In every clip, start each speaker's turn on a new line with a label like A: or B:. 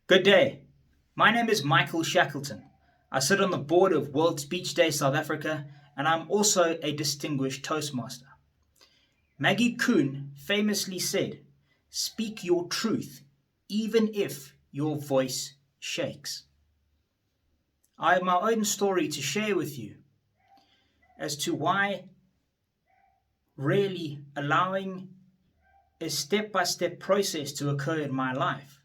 A: Good day. My name is Michael Shackleton. I sit on the board of World Speech Day South Africa, and I'm also a distinguished Toastmaster. Maggie Kuhn famously said, "Speak your truth, even if your voice shakes." I have my own story to share with you as to why really allowing a step-by-step process to occur in my life,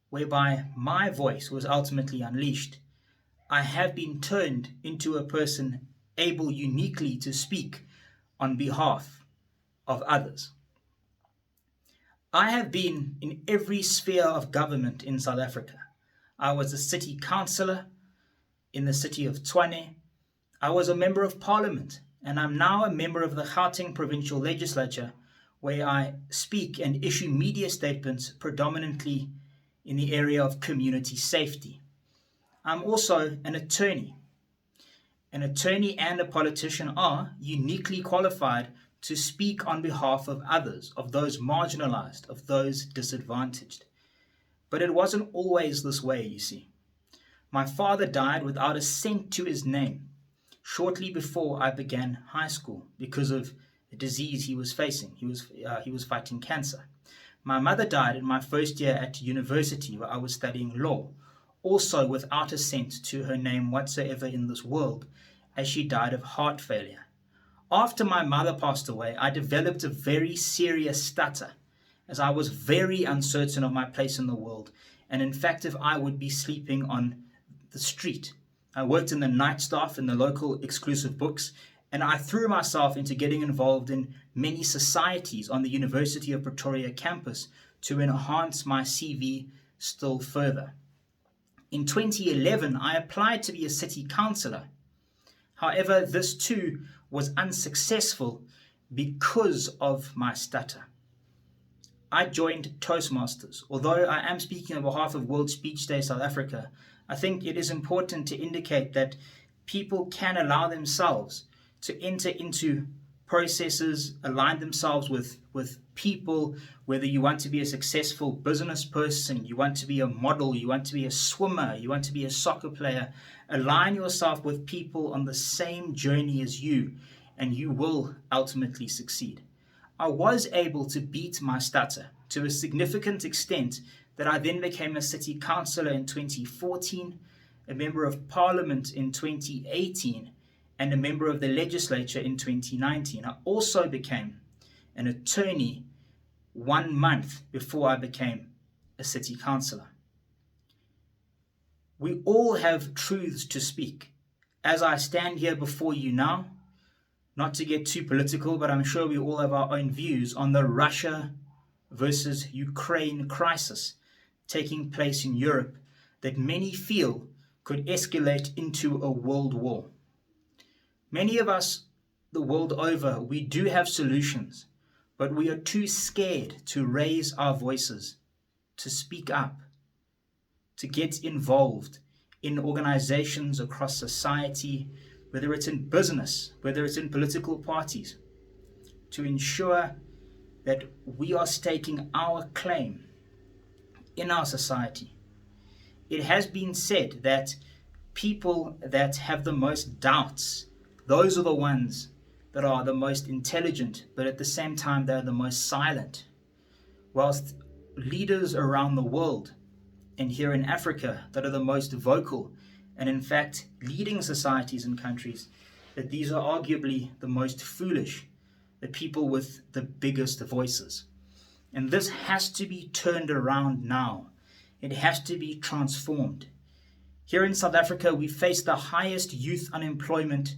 A: whereby my voice was ultimately unleashed, I have been turned into a person able uniquely to speak on behalf of others. I have been in every sphere of government in South Africa. I was a city councillor in the City of Tshwane. I was a member of parliament, and I'm now a member of the Gauteng Provincial Legislature, where I speak and issue media statements predominantly in the area of community safety. I'm also an attorney. An attorney and a politician are uniquely qualified to speak on behalf of others, of those marginalized, of those disadvantaged. But it wasn't always this way, you see. My father died without a cent to his name shortly before I began high school because of a disease he was facing. He was fighting cancer. My mother died in my first year at university where I was studying law, also without a cent to her name whatsoever in this world, as she died of heart failure. After my mother passed away, I developed a very serious stutter, as I was very uncertain of my place in the world, and in fact if I would be sleeping on the street. I worked in the night staff in the local exclusive books, and I threw myself into getting involved in many societies on the University of Pretoria campus to enhance my CV still further. In 2011, I applied to be a city councillor. However, this too was unsuccessful because of my stutter. I joined Toastmasters. Although I am speaking on behalf of World Speech Day South Africa, I think it is important to indicate that people can allow themselves to enter into processes, align themselves with people, whether you want to be a successful business person, you want to be a model, you want to be a swimmer, you want to be a soccer player, align yourself with people on the same journey as you, and you will ultimately succeed. I was able to beat my stutter to a significant extent that I then became a city councillor in 2014, a member of parliament in 2018, and a member of the legislature in 2019. I also became an attorney 1 month before I became a city councillor. We all have truths to speak. As I stand here before you now, not to get too political, but I'm sure we all have our own views on the Russia versus Ukraine crisis taking place in Europe that many feel could escalate into a world war. Many of us, the world over, we do have solutions, but we are too scared to raise our voices, to speak up, to get involved in organizations across society, whether it's in business, whether it's in political parties, to ensure that we are staking our claim in our society. It has been said that people that have the most doubts, those are the ones that are the most intelligent, but at the same time, they're the most silent. Whilst leaders around the world and here in Africa that are the most vocal and in fact leading societies and countries, that these are arguably the most foolish, the people with the biggest voices. And this has to be turned around now. It has to be transformed. Here in South Africa, we face the highest youth unemployment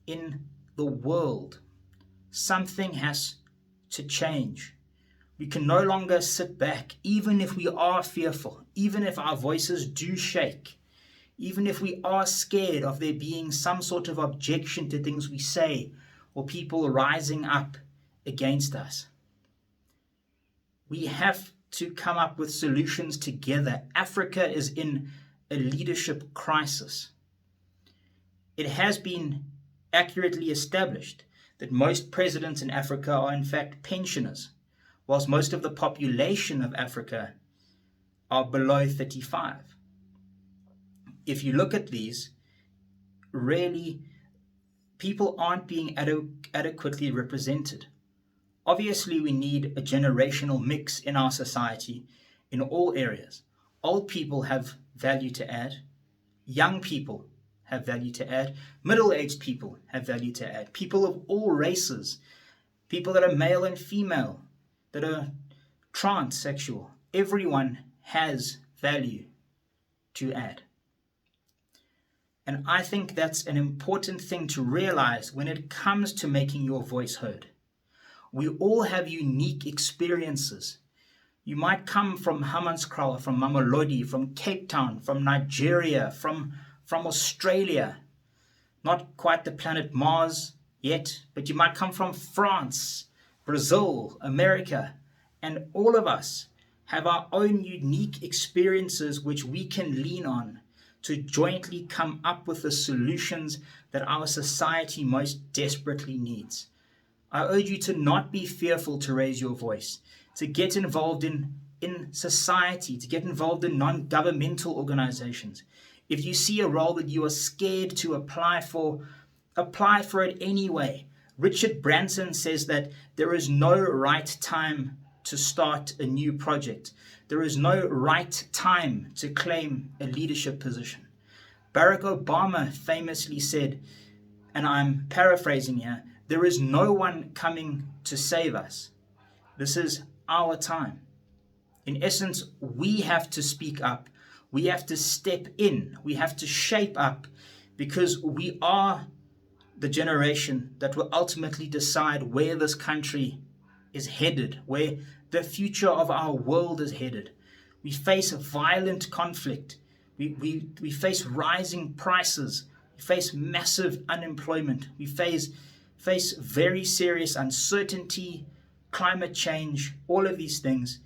A: in the world. Something has to change. We can no longer sit back, even if we are fearful, even if our voices do shake, even if we are scared of there being some sort of objection to things we say or people rising up against us. We have to come up with solutions together. Africa is in a leadership crisis. It has been accurately established that most presidents in Africa are in fact pensioners, whilst most of the population of Africa are below 35. If you look at these, really, people aren't being adequately represented. Obviously, we need a generational mix in our society in all areas. Old people have value to add. Young people have value to add. Middle-aged people have value to add. People of all races, people that are male and female, that are transsexual. Everyone has value to add. And I think that's an important thing to realize when it comes to making your voice heard. We all have unique experiences. You might come from Hammanskraal, from Mamelodi, from Cape Town, from Nigeria, from Australia. Not quite the planet Mars yet, but you might come from France, Brazil, America, and all of us have our own unique experiences which we can lean on to jointly come up with the solutions that our society most desperately needs. I urge you to not be fearful to raise your voice, to get involved in society, to get involved in non-governmental organizations. If you see a role that you are scared to apply for it anyway. Richard Branson says that there is no right time to start a new project. There is no right time to claim a leadership position. Barack Obama famously said, and I'm paraphrasing here, there is no one coming to save us. This is our time. In essence, we have to speak up. We have to step in. We have to shape up because we are the generation that will ultimately decide where this country is headed, where the future of our world is headed. We face violent conflict. We face rising prices. We face massive unemployment. We face very serious uncertainty, climate change, all of these things,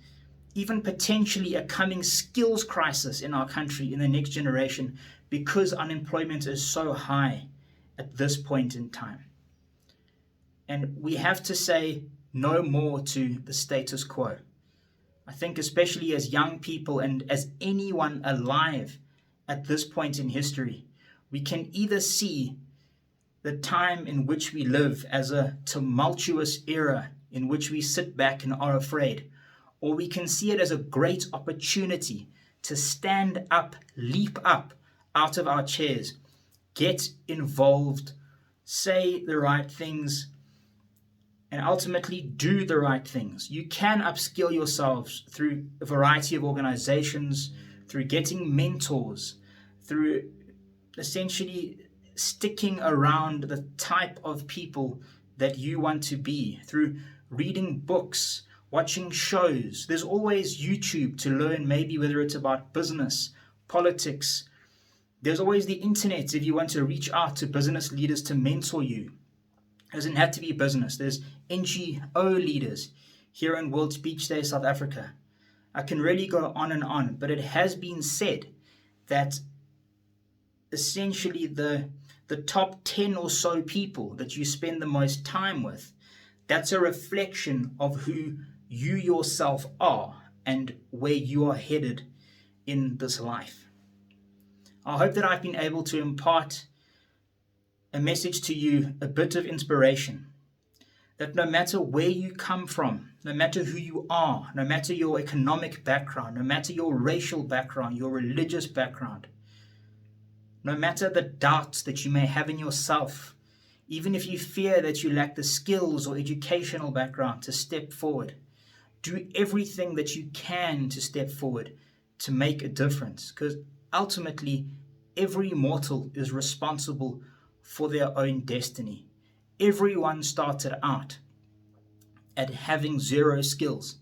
A: even potentially a coming skills crisis in our country in the next generation because unemployment is so high at this point in time. And we have to say no more to the status quo. I think especially as young people and as anyone alive at this point in history, we can either see the time in which we live as a tumultuous era in which we sit back and are afraid, or we can see it as a great opportunity to stand up, leap up out of our chairs, get involved, say the right things, and ultimately do the right things. You can upskill yourselves through a variety of organizations, through getting mentors, through essentially sticking around the type of people that you want to be, through reading books, watching shows. There's always YouTube to learn, maybe whether it's about business, politics. There's always the internet if you want to reach out to business leaders to mentor you. It doesn't have to be business. There's NGO leaders here in World Speech Day, South Africa. I can really go on and on, but it has been said that essentially the top 10 or so people that you spend the most time with, that's a reflection of who you yourself are and where you are headed in this life. I hope that I've been able to impart a message to you, a bit of inspiration, that no matter where you come from, no matter who you are, no matter your economic background, no matter your racial background, your religious background, no matter the doubts that you may have in yourself, even if you fear that you lack the skills or educational background to step forward, do everything that you can to step forward to make a difference, because ultimately every mortal is responsible for their own destiny. Everyone started out at having zero skills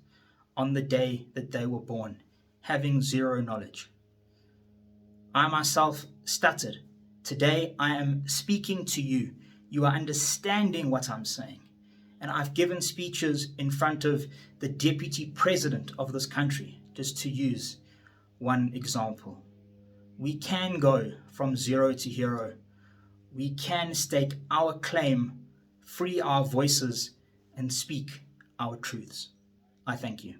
A: on the day that they were born, having zero knowledge. I myself stuttered. Today I am speaking to you. You are understanding what I'm saying. And I've given speeches in front of the deputy president of this country, just to use one example. We can go from zero to hero. We can stake our claim, free our voices, and speak our truths. I thank you.